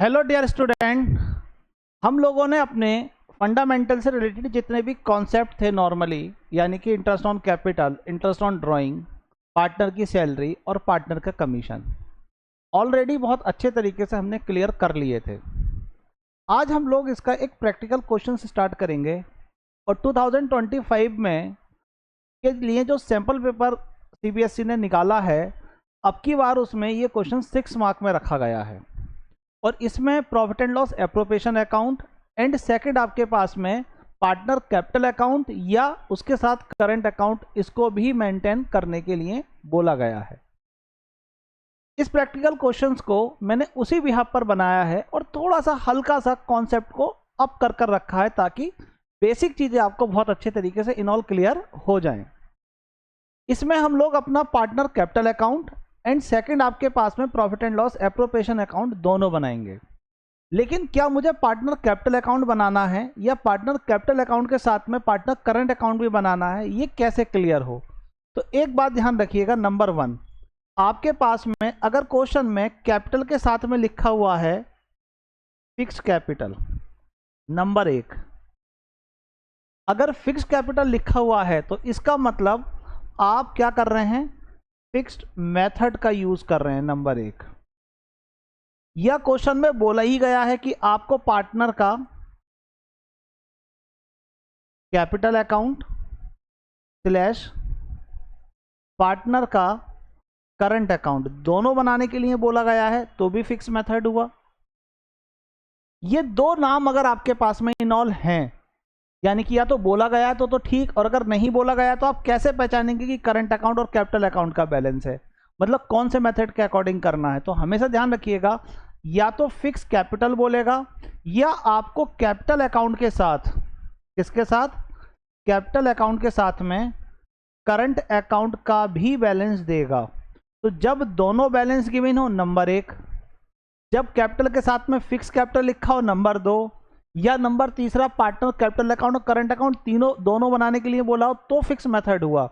Hello dear student, हम लोगों ने अपने फंडामेंटल से रिलेटेड जितने भी कॉन्सेप्ट थे नॉर्मली, यानी कि interest on capital, interest on drawing, partner की सैलरी और पार्टनर का कमीशन, ऑलरेडी बहुत अच्छे तरीके से हमने क्लियर कर लिए थे। आज हम लोग इसका एक प्रैक्टिकल क्वेश्चन से स्टार्ट करेंगे और 2025 में के लिए जो सैम्पल पेपर सीबीएसई ने निकाला है, अब की बार उसमें ये क्वेश्चन 6 मार्क में रखा गया है और इसमें profit and loss appropriation account and second आपके पास में पार्टनर कैपिटल अकाउंट या उसके साथ करंट अकाउंट, इसको भी मेंटेन करने के लिए बोला गया है। इस प्रैक्टिकल क्वेश्चंस को मैंने उसी बिहाफ पर बनाया है और थोड़ा सा हल्का सा कॉन्सेप्ट को अप कर रखा है ताकि बेसिक चीजें आपको बहुत अच्छे तरीके से इन ऑल क्लियर हो जाएं। इसमें हम लोग अपना partner capital account and second आपके पास में profit and loss appropriation account दोनों बनाएंगे। लेकिन क्या मुझे पार्टनर कैपिटल अकाउंट बनाना है या पार्टनर कैपिटल अकाउंट के साथ में पार्टनर करंट अकाउंट भी बनाना है, ये कैसे क्लियर हो? तो एक बात ध्यान रखिएगा, नंबर 1, आपके पास में अगर क्वेश्चन में कैपिटल के साथ में लिखा हुआ है फिक्स कैपिटल, नंबर 1, अगर फिक्स कैपिटल लिखा हुआ है तो इसका मतलब आप क्या कर रहे हैं, फिक्स्ड मेथड का यूज कर रहे हैं, नंबर 1। यह क्वेश्चन में बोला ही गया है कि आपको पार्टनर का कैपिटल अकाउंट स्लैश पार्टनर का करंट अकाउंट दोनों बनाने के लिए बोला गया है, तो भी फिक्स मेथड हुआ। ये दो नाम अगर आपके पास में इनऑल हैं, यानी कि या तो बोला गया है तो ठीक, और अगर नहीं बोला गया तो आप कैसे पहचानेंगे कि करंट अकाउंट और कैपिटल अकाउंट का बैलेंस है, मतलब कौन से मेथड के अकॉर्डिंग करना है? तो हमेशा ध्यान रखिएगा, या तो फिक्स कैपिटल बोलेगा या आपको कैपिटल अकाउंट के साथ, किसके साथ, कैपिटल अकाउंट के साथ में करंट अकाउंट का भी बैलेंस देगा। तो जब दोनों बैलेंस गिवन हो, नंबर 1, जब कैपिटल के साथ में फिक्स कैपिटल लिखा हो, नंबर 2, या नंबर 3 पार्टनर कैपिटल अकाउंट और करंट अकाउंट दोनों बनाने के लिए बोला हो तो फिक्स मेथड हुआ,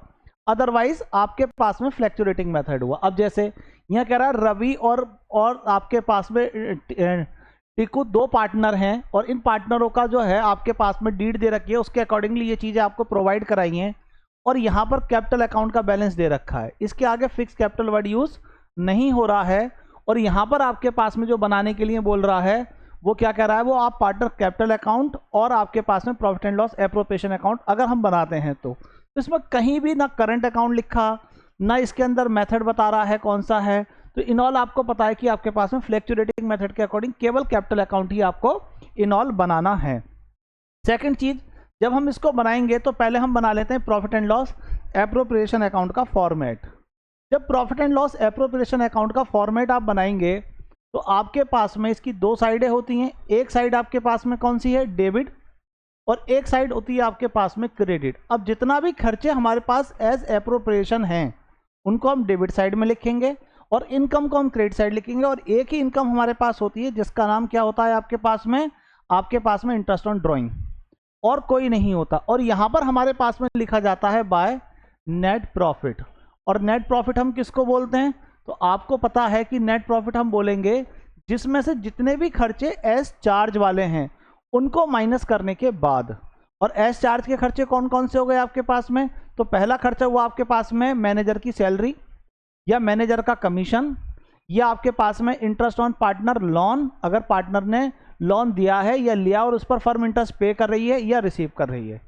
अदरवाइज आपके पास में फ्लैक्चुएटिंग मेथड हुआ। अब जैसे यहाँ कह रहा है रवि और आपके पास में टिकू दो पार्टनर हैं और इन पार्टनरों का जो है आपके पास में डीड दे रखी है, उसके अकॉर्डिंगली ये चीज़ें आपको प्रोवाइड कराई हैं और यहाँ पर कैपिटल अकाउंट का बैलेंस दे रखा है, इसके आगे फिक्स कैपिटल वर्ड यूज नहीं हो रहा है। और यहाँ पर आपके पास में जो बनाने के लिए बोल रहा है वो क्या कह रहा है, वो आप पार्टनर कैपिटल अकाउंट और आपके पास में profit and loss appropriation account अगर हम बनाते हैं तो इसमें कहीं भी ना करंट अकाउंट लिखा, ना इसके अंदर मेथड बता रहा है कौन सा है। तो इन ऑल आपको पता है कि आपके पास में फ्लैक्चुएटिंग मेथड के अकॉर्डिंग केवल कैपिटल अकाउंट ही आपको इन ऑल बनाना है। सेकंड चीज, जब हम इसको बनाएंगे तो पहले हम बना लेते हैं profit and loss appropriation account का फॉर्मेट। जब profit and loss appropriation account का फॉर्मेट आप बनाएंगे तो आपके पास में इसकी दो साइडें होती हैं, एक साइड आपके पास में कौन सी है, डेबिट, और एक साइड होती है आपके पास में क्रेडिट। अब जितना भी खर्चे हमारे पास एज एप्रोप्रिएशन हैं उनको हम डेबिट साइड में लिखेंगे और इनकम को हम क्रेडिट साइड लिखेंगे, और एक ही इनकम हमारे पास होती है जिसका नाम क्या होता है आपके पास में इंटरेस्ट ऑन ड्राइंग, और कोई नहीं होता। और यहाँ पर हमारे पास में लिखा जाता है बाय नेट प्रॉफिट, और नेट प्रॉफिट हम किसको बोलते हैं? तो आपको पता है कि नेट प्रॉफिट हम बोलेंगे जिसमें से जितने भी खर्चे एस चार्ज वाले हैं उनको माइनस करने के बाद। और एस चार्ज के खर्चे कौन कौन से हो गए आपके पास में? तो पहला खर्चा हुआ आपके पास में मैनेजर की सैलरी या मैनेजर का कमीशन, या आपके पास में इंटरेस्ट ऑन पार्टनर लोन, अगर पार्टनर ने लोन दिया है या लिया और उस पर फर्म इंटरेस्ट पे कर रही है या रिसीव कर रही है,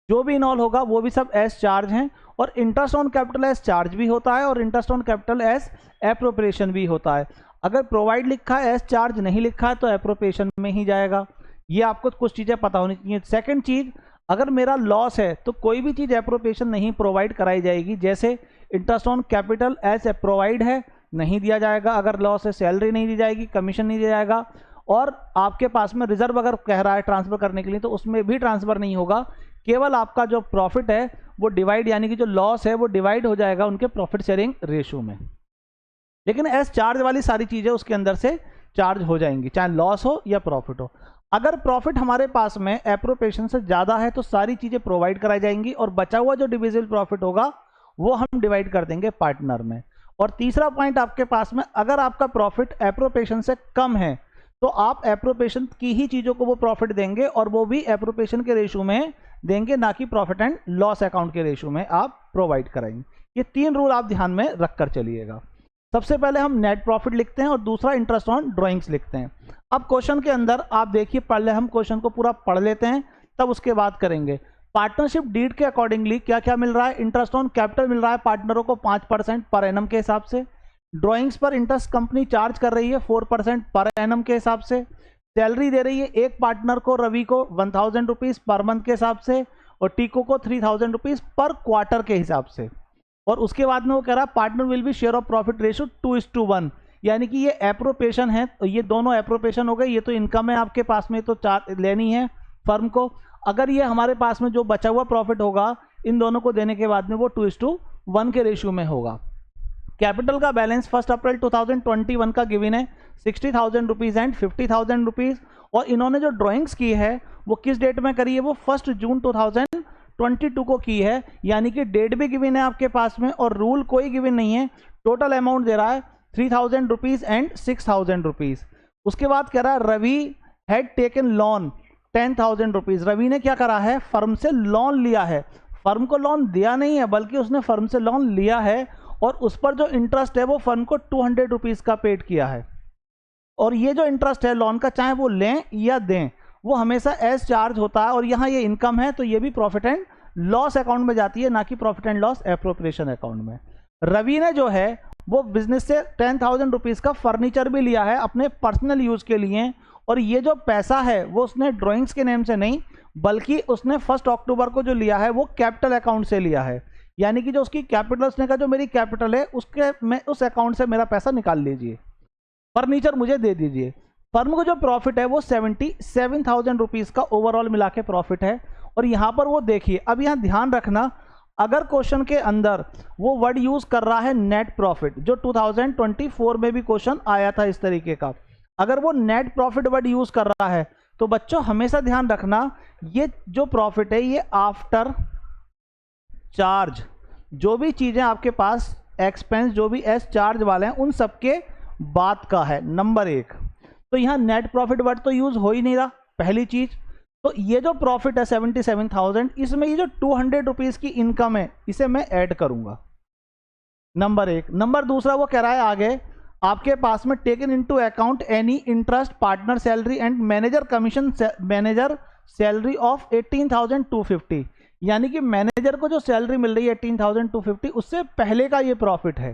जो भी इनऑल होगा वो भी सब एस चार्ज हैं। और interest on capital S charge भी होता है और interest on capital S appropriation भी होता है। अगर प्रोवाइड लिखा है, एस चार्ज नहीं लिखा है तो एप्रोप्रिएशन में ही जाएगा। ये आपको कुछ चीज़ें पता होनी चाहिए। सेकंड चीज़, अगर मेरा लॉस है तो कोई भी चीज़ एप्रोप्रिएशन नहीं प्रोवाइड कराई जाएगी, जैसे interest on capital S provide है नहीं दिया जाएगा, अगर लॉस है सैलरी नहीं दी जाएगी, कमीशन नहीं दिया जाएगा, और आपके पास में रिजर्व अगर कह रहा है ट्रांसफर करने के लिए तो उसमें भी ट्रांसफर नहीं होगा। केवल आपका जो प्रॉफिट है वो डिवाइड, यानी कि जो लॉस है वो डिवाइड हो जाएगा उनके प्रॉफिट शेयरिंग रेशियो में। लेकिन एस चार्ज वाली सारी चीजें उसके अंदर से चार्ज हो जाएंगी, चाहे लॉस हो या प्रॉफिट हो। अगर प्रॉफिट हमारे पास में एप्रोप्रिएशन से ज्यादा है तो सारी चीजें प्रोवाइड कराई जाएंगी और बचा हुआ जो डिविजिबल प्रॉफिट होगा वो हम डिवाइड कर देंगे पार्टनर में। और तीसरा पॉइंट आपके पास में, अगर आपका प्रॉफिट एप्रोप्रिएशन से कम है तो आप एप्रोप्रिएशन की ही चीज़ों को वो प्रॉफिट देंगे, और वो भी एप्रोप्रिएशन के रेशो में देंगे, ना कि प्रॉफिट एंड लॉस अकाउंट के रेशो में आप प्रोवाइड कराएंगे। ये 3 रूल आप ध्यान में रख कर चलिएगा। सबसे पहले हम नेट प्रॉफिट लिखते हैं और दूसरा इंटरेस्ट ऑन ड्राइंग्स लिखते हैं। अब क्वेश्चन के अंदर आप देखिए, पहले हम क्वेश्चन को पूरा पढ़ लेते हैं, तब उसके बाद करेंगे। पार्टनरशिप डीड के अकॉर्डिंगली क्या क्या मिल रहा है? इंटरेस्ट ऑन कैपिटल मिल रहा है पार्टनरों को 5% पर एनम के हिसाब से। ड्राइंग्स पर इंटरेस्ट कंपनी चार्ज कर रही है 4% पर एनम के हिसाब से। सैलरी दे रही है एक पार्टनर को, रवि को 1000 रुपीज़ पर मंथ के हिसाब से, और टीको को 3000 रुपीज़ पर क्वार्टर के हिसाब से। और उसके बाद में वो कह रहा है partner will be share of profit ratio 2:1, यानी कि ये एप्रोप्रिएशन है, तो ये दोनों एप्रोप्रिएशन हो गए। ये तो इनकम है आपके पास में, तो लेनी है फर्म को। अगर ये हमारे पास में जो बचा हुआ प्रॉफिट होगा इन दोनों को देने के बाद में वो 2:1 के रेशियो में होगा। कैपिटल का बैलेंस 1 अप्रैल 2021 का गिवन है 60,000 रुपीज़ एंड 50,000 रुपीज़। और इन्होंने जो ड्राइंग्स की है वो किस डेट में करी है? वो 1 जून 2022 को की है, यानी कि डेट भी गिवन है आपके पास में और रूल कोई गिवन नहीं है। टोटल अमाउंट दे रहा है 3,000 रुपीज़ एंड 6,000 रुपीज़। उसके बाद कह रहा है Ravi had taken loan 10,000 rupees. Ravi ने क्या करा है? फर्म से लोन लिया है। फर्म को लोन दिया नहीं है, बल्कि उसने फर्म से लोन लिया है, और उस पर जो इंटरेस्ट है वो फर्म को 200 रुपीज़ का पेड किया है। और ये जो इंटरेस्ट है लोन का, चाहे वो लें या दें, वो हमेशा एज चार्ज होता है। और यहाँ ये इनकम है, तो ये भी प्रॉफिट एंड लॉस अकाउंट में जाती है, ना कि profit and loss appropriation account में। रवि ने जो है वो बिजनेस से 10,000 रुपीज़ का फर्नीचर भी लिया है अपने पर्सनल यूज़ के लिए, और ये जो पैसा है वो उसने ड्राइंग्स के नेम से नहीं, बल्कि उसने 1 अक्टूबर को जो लिया है वो कैपिटल अकाउंट से लिया है। यानी कि जो उसकी कैपिटल, उसने कहा जो मेरी कैपिटल है उसके मैं उस अकाउंट से मेरा पैसा निकाल लीजिए, फर्नीचर मुझे दे दीजिए। फर्म को जो प्रॉफिट है वो 77,000 रुपीज़ का ओवरऑल मिला के प्रॉफिट है। और यहाँ पर वो देखिए, अब यहाँ ध्यान रखना, अगर क्वेश्चन के अंदर वो वर्ड यूज़ कर रहा है नेट प्रॉफिट, जो 2024 में भी क्वेश्चन आया था इस तरीके का, अगर वो नेट प्रॉफिट वर्ड यूज़ कर रहा है तो बच्चों हमेशा ध्यान रखना, ये जो प्रॉफिट है ये आफ्टर चार्ज, जो भी चीज़ें आपके पास एक्सपेंस जो भी एस चार्ज वाले हैं उन सबके बाद का है, नंबर 1। तो यहाँ नेट प्रॉफिट वर्ड तो यूज़ हो ही नहीं रहा, पहली चीज़। तो ये जो प्रॉफिट है 77,000, इसमें ये जो 200 रुपीज़ की इनकम है इसे मैं ऐड करूँगा, नंबर 1। नंबर दूसरा वो कह रहा है आगे, आपके पास में taken into account any interest, partner salary and manager commission, manager salary of 18,250, यानी कि मैनेजर को जो सैलरी मिल रही है 18,250 उससे पहले का ये प्रॉफिट है।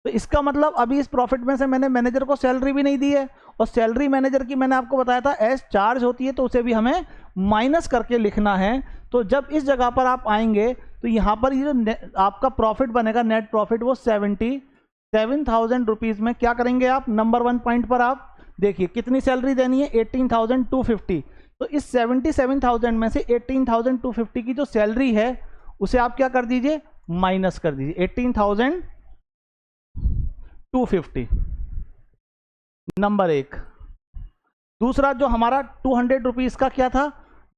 तो इसका मतलब अभी इस प्रॉफिट में से मैंने मैनेजर को सैलरी भी नहीं दी है, और सैलरी मैनेजर की मैंने आपको बताया था एज चार्ज होती है, तो उसे भी हमें माइनस करके लिखना है। तो जब इस जगह पर आप आएंगे तो यहाँ पर ये जो आपका प्रॉफिट बनेगा नेट प्रॉफिट, वो 77,000 रुपीज़ में क्या करेंगे आप? नंबर 1 पॉइंट पर आप देखिए कितनी सैलरी देनी है, 18,250। तो इस 77,000 में से 18,250 की जो सैलरी है उसे आप क्या कर दीजिए? माइनस कर दीजिए 18,250, नंबर 1। दूसरा जो हमारा 200 रुपीज़ का क्या था,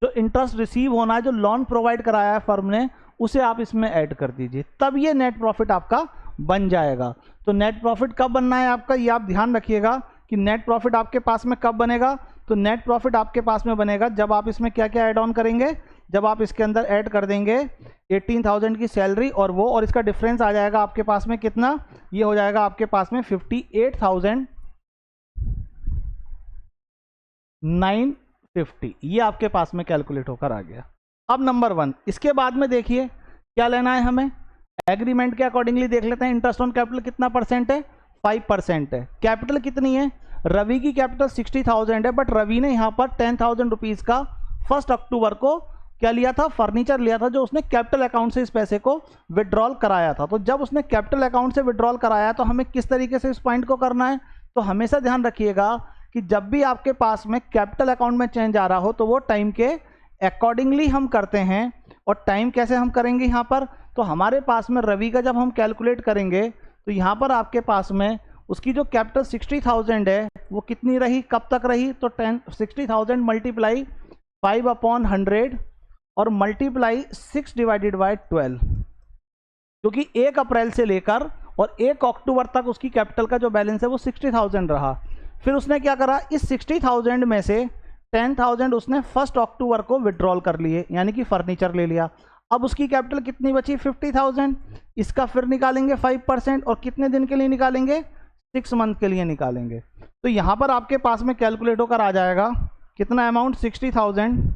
जो इंटरेस्ट रिसीव होना है, जो लोन प्रोवाइड कराया है फर्म ने, उसे आप इसमें ऐड कर दीजिए, तब ये नेट प्रॉफिट आपका बन जाएगा। तो नेट प्रॉफिट कब बनना है आपका, ये आप ध्यान रखिएगा कि नेट प्रॉफिट आपके पास में कब बनेगा। तो नेट प्रॉफिट आपके पास में बनेगा जब आप इसमें क्या क्या ऐड ऑन करेंगे, जब आप इसके अंदर ऐड कर देंगे 18,000 की सैलरी और वो, और इसका डिफरेंस आ जाएगा आपके पास में कितना, ये हो जाएगा आपके पास में 58,950, ये आपके पास में कैलकुलेट होकर आ गया। अब नंबर 1, इसके बाद में देखिए क्या लेना है हमें, एग्रीमेंट के अकॉर्डिंगली देख लेते हैं। इंटरेस्ट ऑन कैपिटल कितना परसेंट है? 5% है। कैपिटल कितनी है? रवि की कैपिटल 60,000 है, बट रवि ने यहाँ पर 10,000 रुपीज़ का 1 अक्टूबर को क्या लिया था? फर्नीचर लिया था, जो उसने कैपिटल अकाउंट से इस पैसे को विड्रॉल कराया था। तो जब उसने कैपिटल अकाउंट से विड्रॉल कराया तो हमें किस तरीके से इस पॉइंट को करना है? तो हमेशा ध्यान रखिएगा कि जब भी आपके पास में कैपिटल अकाउंट में चेंज आ रहा हो तो वो टाइम के अकॉर्डिंगली हम करते हैं। और टाइम कैसे हम करेंगे यहाँ पर? तो हमारे पास में रवि का जब हम कैलकुलेट करेंगे तो यहाँ पर आपके पास में उसकी जो कैपिटल 60,000 है वो कितनी रही, कब तक रही? तो 60,000 मल्टीप्लाई 5/100 और मल्टीप्लाई 6/12, क्योंकि 1 अप्रैल से लेकर और 1 अक्टूबर तक उसकी कैपिटल का जो बैलेंस है वो 60,000 रहा। फिर उसने क्या करा, इस 60,000 में से 10,000 उसने 1 अक्टूबर को विड्रॉल कर लिए, यानी कि फर्नीचर ले लिया। अब उसकी कैपिटल कितनी बची, 50,000। इसका फिर निकालेंगे 5% और कितने दिन के लिए निकालेंगे, 6 मंथ के लिए निकालेंगे। तो यहाँ पर आपके पास में कैलकुलेट होकर आ जाएगा कितना अमाउंट, 60,000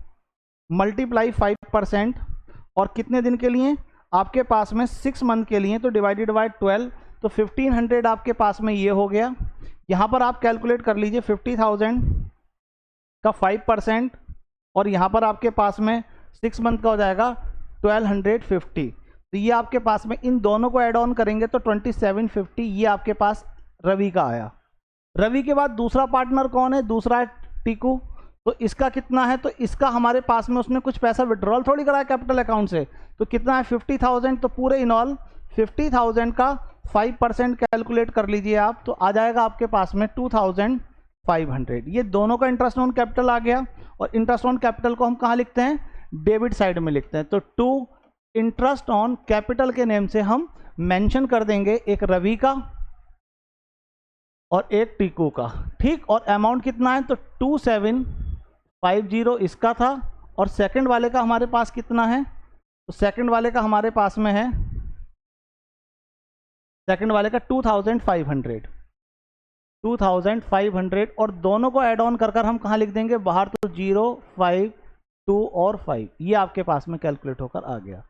मल्टीप्लाई 5% और कितने दिन के लिए आपके पास में 6 मंथ के लिए, तो डिवाइडेड बाय 12, तो 1500 आपके पास में ये हो गया। यहाँ पर आप कैलकुलेट कर लीजिए 50,000 का 5% और यहाँ पर आपके पास में 6 मंथ का हो जाएगा 1250। तो ये आपके पास में इन दोनों को ऐड ऑन करेंगे तो 2750, ये आपके पास रवि का आया। रवि के बाद दूसरा पार्टनर कौन है, दूसरा है टीकू। तो इसका कितना है, तो इसका हमारे पास में उसने कुछ पैसा विड्रॉल थोड़ी करा है कैपिटल अकाउंट से, तो कितना है 50,000। तो पूरे इन ऑल 50,000 का 5% कैलकुलेट कर लीजिए आप, तो आ जाएगा आपके पास में 2,500। ये दोनों का इंटरेस्ट ऑन कैपिटल आ गया। और इंटरेस्ट ऑन कैपिटल को हम कहाँ लिखते हैं, डेबिट साइड में लिखते हैं। तो 2 इंटरेस्ट ऑन कैपिटल के नेम से हम मेंशन कर देंगे, एक रवि का और एक टीकू का, ठीक। और अमाउंट कितना है, तो 2750 इसका था और सेकंड वाले का हमारे पास कितना है, तो सेकंड वाले का हमारे पास में है, सेकंड वाले का 2,500 और दोनों को ऐड ऑन कर हम कहाँ लिख देंगे बाहर, तो 0, 5, 2 और 5, ये आपके पास में कैलकुलेट होकर आ गया।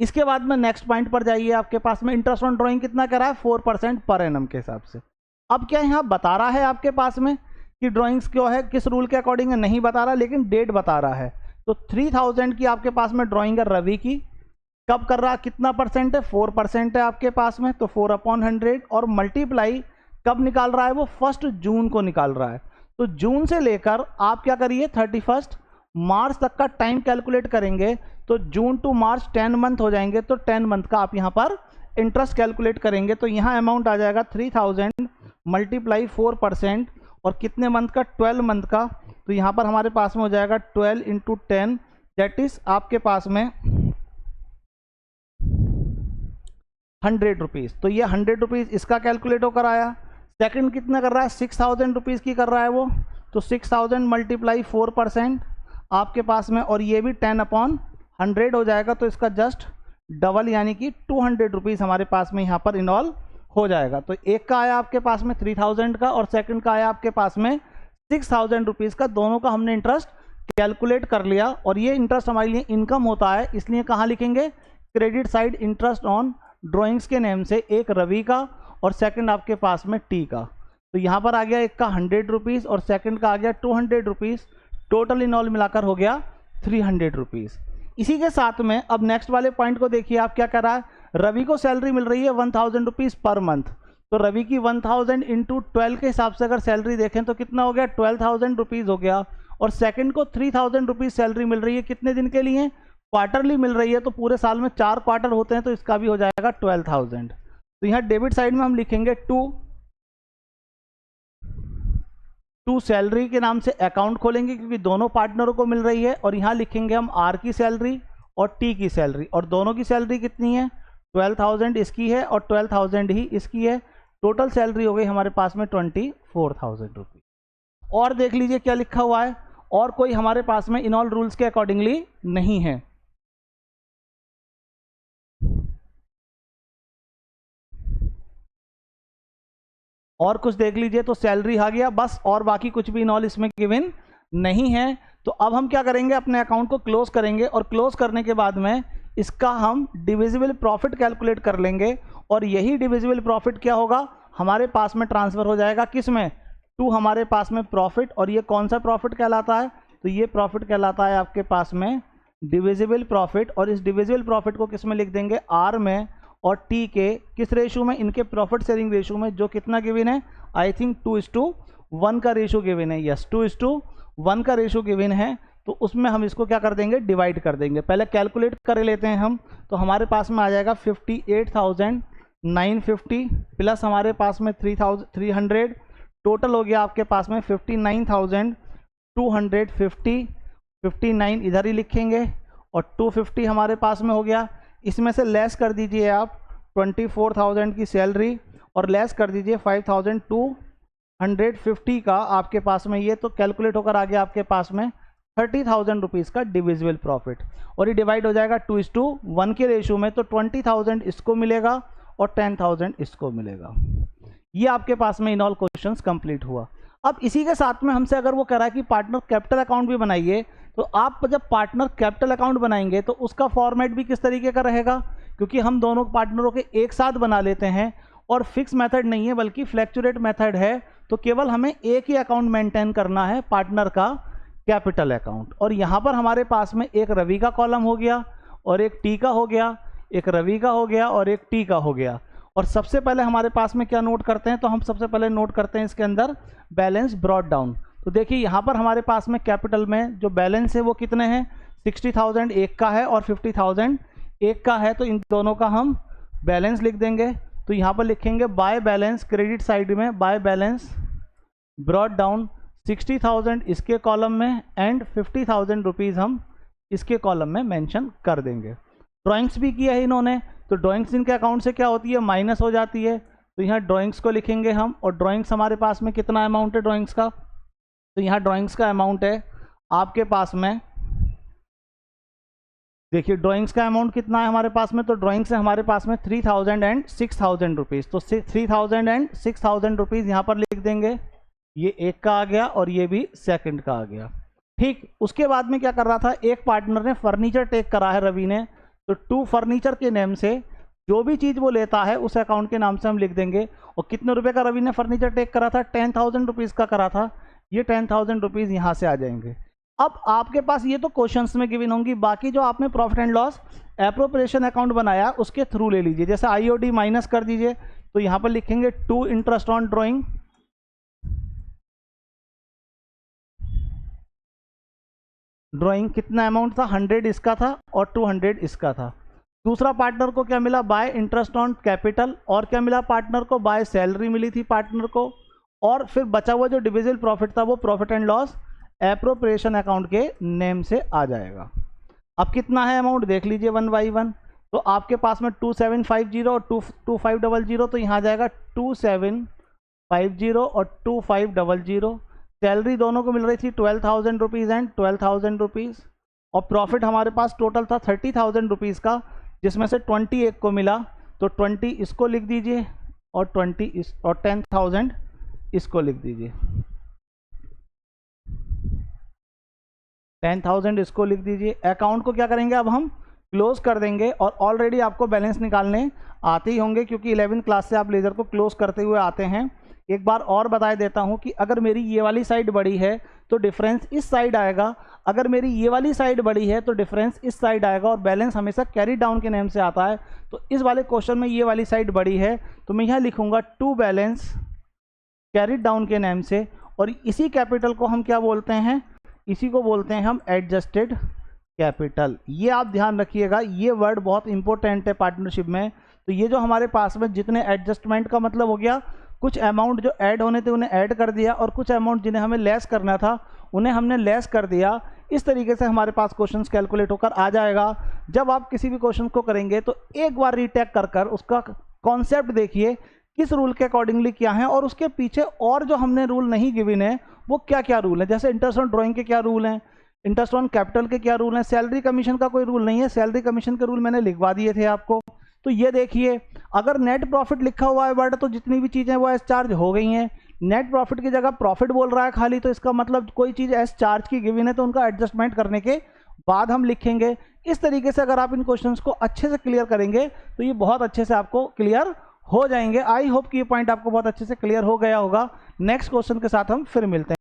इसके बाद में नेक्स्ट पॉइंट पर जाइए, आपके पास में इंटरेस्ट ऑन ड्राइंग कितना कर रहा है, 4% पर एनम के हिसाब से। अब क्या यहाँ बता रहा है आपके पास में कि ड्राइंग्स क्यों है, किस रूल के अकॉर्डिंग है, नहीं बता रहा, लेकिन डेट बता रहा है। तो 3000 की आपके पास में ड्राइंग है रवि की, कब कर रहा, कितना परसेंट है, 4% है आपके पास में, तो 4/100 और मल्टीप्लाई कब निकाल रहा है वो, 1 जून को निकाल रहा है। तो जून से लेकर आप क्या करिए 31 मार्च तक का टाइम कैलकुलेट करेंगे, तो जून टू मार्च 10 मंथ हो जाएंगे, तो 10 मंथ का आप यहाँ पर इंटरेस्ट कैलकुलेट करेंगे। तो यहाँ अमाउंट आ जाएगा 3000 मल्टीप्लाई 4% और कितने मंथ का, 12 मंथ का। तो यहाँ पर हमारे पास में हो जाएगा 12 × 10, दैट इज आपके पास में 100 रुपीज़। तो ये 100 रुपीज़ इसका कैलकुलेट होकर आया। सेकंड कितना कर रहा है, 6000 रुपीज़ की कर रहा है वो, तो 6000 मल्टीप्लाई 4% आपके पास में, और ये भी 10/100 हो जाएगा। तो इसका जस्ट डबल यानी कि 200 रुपीज़ हमारे पास में यहाँ पर इन्वॉल्व हो जाएगा। तो एक का आया आपके पास में 3000 का और सेकंड का आया आपके पास में 6000 रुपीज़ का। दोनों का हमने इंटरेस्ट कैलकुलेट कर लिया और ये इंटरेस्ट हमारे लिए इनकम होता है, इसलिए कहाँ लिखेंगे, credit side interest on drawings के नेम से, एक रवि का और सेकंड आपके पास में टी का। तो यहाँ पर आ गया एक का 100 रुपीज़ और सेकंड का आ गया 200 रुपीज़, टोटल इन ऑल मिलाकर हो गया 300 रुपीज़। इसी के साथ में अब नेक्स्ट वाले पॉइंट को देखिए, आप क्या कर रहा है, रवि को सैलरी मिल रही है 1000 रुपीज़ पर मंथ। तो रवि की 1000 × 12 के हिसाब से अगर सैलरी देखें तो कितना हो गया, 12,000 रुपीज़ हो गया। और सेकंड को 3000 रुपीज़ सैलरी मिल रही है, कितने दिन के लिए, क्वार्टरली मिल रही है, तो पूरे साल में 4 क्वार्टर होते हैं, तो इसका भी हो जाएगा 12,000। तो यहाँ डेबिट साइड में हम लिखेंगे टू सैलरी के नाम से अकाउंट खोलेंगे, क्योंकि दोनों पार्टनरों को मिल रही है। और यहाँ लिखेंगे हम आर की सैलरी और टी की सैलरी, और दोनों की सैलरी कितनी है, 12,000 इसकी है और 12,000 ही इसकी है। टोटल सैलरी हो गई हमारे पास में 24,000 रुपीज़। और देख लीजिए क्या लिखा हुआ है, और कोई हमारे पास में इन ऑल रूल्स के अकॉर्डिंगली नहीं है। और कुछ देख लीजिए, तो सैलरी आ गया बस, और बाकी कुछ भी इन ऑल इसमें गिवन नहीं है। तो अब हम क्या करेंगे, अपने अकाउंट को क्लोज करेंगे और क्लोज करने के बाद में इसका हम डिविजिबल प्रॉफिट कैलकुलेट कर लेंगे, और यही डिविजिबल प्रॉफिट क्या होगा, हमारे पास में ट्रांसफर हो जाएगा किस में, टू हमारे पास में प्रॉफिट। और ये कौन सा प्रॉफिट कहलाता है, तो ये प्रॉफिट कहलाता है आपके पास में डिविजिबल प्रॉफिट। और इस डिविजिबल प्रॉफिट को किस में लिख देंगे, आर में, और टी के किस रेशो में, इनके प्रॉफिट शेयरिंग रेशो में, जो कितना गिवन है, आई थिंक 2:1 का रेशो गिवन है। यस, 2:1 का रेशो गिवन है। तो उसमें हम इसको क्या कर देंगे, डिवाइड कर देंगे। पहले कैलकुलेट कर लेते हैं हम, तो हमारे पास में आ जाएगा 58,950 प्लस हमारे पास में 300, टोटल हो गया आपके पास में 59,250। 59 इधर ही लिखेंगे और 250 हमारे पास में हो गया। इसमें से लेस कर दीजिए आप 24,000 की सैलरी और लेस कर दीजिए 5,000 टू 150 का आपके पास में ये तो कैलकुलेट होकर आ गया आपके पास में 30,000 रुपीज़ का डिविजिबल प्रॉफिट, और ये डिवाइड हो जाएगा 2:1 के रेशियो में, तो 20,000 इसको मिलेगा और 10,000 इसको मिलेगा। ये आपके पास में इन ऑल क्वेश्चंस कंप्लीट हुआ। अब इसी के साथ में हमसे अगर वो कह रहा है कि पार्टनर कैपिटल अकाउंट भी बनाइए, तो आप जब पार्टनर कैपिटल अकाउंट बनाएंगे तो उसका फॉर्मेट भी किस तरीके का रहेगा, क्योंकि हम दोनों पार्टनरों के एक साथ बना लेते हैं और फिक्स मेथड नहीं है बल्कि फ्लैक्चुएट मेथड है, तो केवल हमें एक ही अकाउंट मेंटेन करना है, पार्टनर का कैपिटल अकाउंट। और यहाँ पर हमारे पास में एक रवि का कॉलम हो गया और एक टी का हो गया, एक रवि का हो गया और एक टी का हो गया। और सबसे पहले हमारे पास में क्या नोट करते हैं, तो हम सबसे पहले नोट करते हैं इसके अंदर बैलेंस ब्रॉट डाउन। तो देखिए यहाँ पर हमारे पास में कैपिटल में जो बैलेंस है वो कितने हैं, 60,000 एक का है और 50,000 एक का है, तो इन दोनों का हम बैलेंस लिख देंगे। तो यहाँ पर लिखेंगे बाय बैलेंस, क्रेडिट साइड में बाय बैलेंस ब्रॉट डाउन 60,000 इसके कॉलम में एंड 50,000 रुपीज़ हम इसके कॉलम में मेंशन कर देंगे। ड्राइंग्स भी किया है इन्होंने, तो ड्राइंग्स इनके अकाउंट से क्या होती है, माइनस हो जाती है, तो यहाँ ड्राइंग्स को लिखेंगे हम। और ड्राइंग्स हमारे पास में कितना अमाउंट है ड्राइंग्स का, तो यहाँ ड्राइंग्स का अमाउंट है आपके पास में, देखिए ड्राइंग्स का अमाउंट कितना है हमारे पास में, तो ड्राइंग्स है हमारे पास में 3,000 एंड 6,000 रुपीज़, तो 3,000 एंड 6,000 रुपीज़ यहाँ पर लिख देंगे। ये एक का आ गया और ये भी सेकंड का आ गया। ठीक, उसके बाद में क्या कर रहा था, एक पार्टनर ने फर्नीचर टेक करा है रवि ने, तो 2 फर्नीचर के नेम से जो भी चीज़ वो लेता है उस अकाउंट के नाम से हम लिख देंगे। और कितने रुपए का रवि ने फर्नीचर टेक करा था, 10,000 रुपीज़ का करा था, ये 10,000 रुपीज़ यहाँ से आ जाएंगे। अब आपके पास ये तो क्वेश्चंस में गिवन होंगी, बाकी जो आपने profit and loss appropriation account बनाया उसके थ्रू ले लीजिए। जैसे आईओडी माइनस कर दीजिए, तो यहाँ पर लिखेंगे 2 इंटरेस्ट ऑन ड्राइंग, ड्राइंग कितना अमाउंट था, 100 इसका था और 200 इसका था। दूसरा पार्टनर को क्या मिला, बाय इंटरेस्ट ऑन कैपिटल, और क्या मिला पार्टनर को, बाय सैलरी मिली थी पार्टनर को, और फिर बचा हुआ जो डिविजिबल प्रॉफिट था वो profit and loss appropriation account के नेम से आ जाएगा। अब कितना है अमाउंट देख लीजिए 1 बाई 1, तो आपके पास में 2750 और 2500, तो यहाँ आ जाएगा 2750 और 2500। सैलरी दोनों को मिल रही थी 12,000 रुपीज़ एंड 12,000 रुपीज़, और प्रॉफिट हमारे पास टोटल था 30,000 रुपीज़ का, जिसमें से 20 एक को मिला, तो 20 इसको लिख दीजिए और 10,000 इसको लिख दीजिए, 10,000 इसको लिख दीजिए। अकाउंट को क्या करेंगे अब हम क्लोज कर देंगे, और ऑलरेडी आपको बैलेंस निकालने आते ही होंगे क्योंकि 11th क्लास से आप लेजर को क्लोज करते हुए आते हैं। एक बार और बता देता हूं कि अगर मेरी ये वाली साइड बड़ी है तो डिफरेंस इस साइड आएगा, अगर मेरी ये वाली साइड बड़ी है तो डिफरेंस इस साइड आएगा, और बैलेंस हमेशा कैरी डाउन के नेम से आता है। तो इस वाले क्वेश्चन में ये वाली साइड बड़ी है, तो मैं यहाँ लिखूंगा टू बैलेंस कैरी डाउन के नेम से, और इसी कैपिटल को हम क्या बोलते हैं, इसी को बोलते हैं हम एडजस्टेड कैपिटल। ये आप ध्यान रखिएगा, ये वर्ड बहुत इंपॉर्टेंट है पार्टनरशिप में। तो ये जो हमारे पास में जितने एडजस्टमेंट का मतलब हो गया, कुछ अमाउंट जो ऐड होने थे उन्हें ऐड कर दिया, और कुछ अमाउंट जिन्हें हमें लेस करना था उन्हें हमने लेस कर दिया। इस तरीके से हमारे पास क्वेश्चंस कैलकुलेट होकर आ जाएगा। जब आप किसी भी क्वेश्चन को करेंगे तो एक बार रीटेक कर उसका कॉन्सेप्ट देखिए, किस रूल के अकॉर्डिंगली क्या है, और उसके पीछे और जो हमने रूल नहीं गिवन है वो क्या क्या रूल है। जैसे इंटरेस्ट ऑन ड्राइंग के क्या रूल हैं, इंटरेस्ट ऑन कैपिटल के क्या रूल हैं, सैलरी कमीशन का कोई रूल नहीं है, सैलरी कमीशन के रूल मैंने लिखवा दिए थे आपको। तो ये देखिए, अगर नेट प्रॉफिट लिखा हुआ है वर्ड, तो जितनी भी चीज़ें वो एस चार्ज हो गई हैं। नेट प्रॉफिट की जगह प्रॉफिट बोल रहा है खाली, तो इसका मतलब कोई चीज़ एस चार्ज की गिवन है, तो उनका एडजस्टमेंट करने के बाद हम लिखेंगे। इस तरीके से अगर आप इन क्वेश्चंस को अच्छे से क्लियर करेंगे तो ये बहुत अच्छे से आपको क्लियर हो जाएंगे। आई होप कि ये पॉइंट आपको बहुत अच्छे से क्लियर हो गया होगा। नेक्स्ट क्वेश्चन के साथ हम फिर मिलते हैं।